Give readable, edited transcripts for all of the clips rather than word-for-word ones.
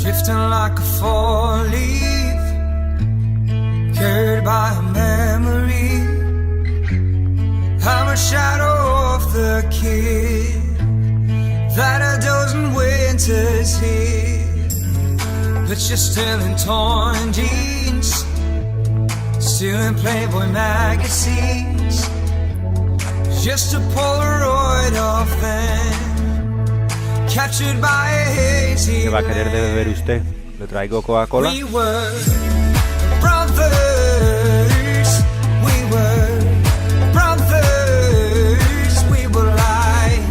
drifting like a fall-leaf, carried by a memory. I'm a shadow of the kid that a dozen winters hid. But you're still in torn jeans, still in Playboy magazines, just a Polaroid of them, captured by a hazy. ¿Qué va a querer de beber usted? ¿Le traigo Coca-Cola? We were brothers, we were brothers, we were like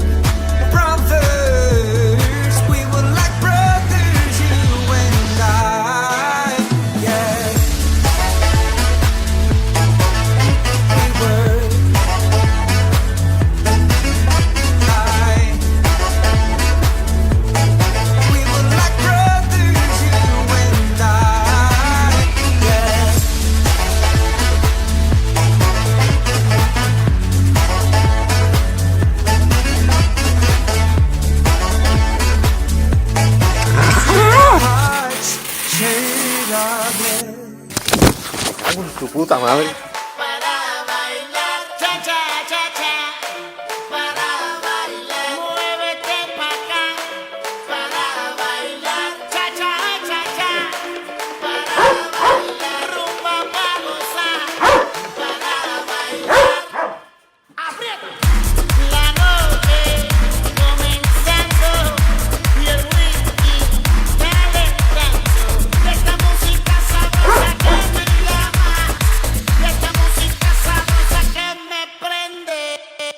brothers, we were like brothers, you and I, yeah. We were like, we were like brothers, you and I, yeah. Hearts shaded our blood. ¡Tu puta madre!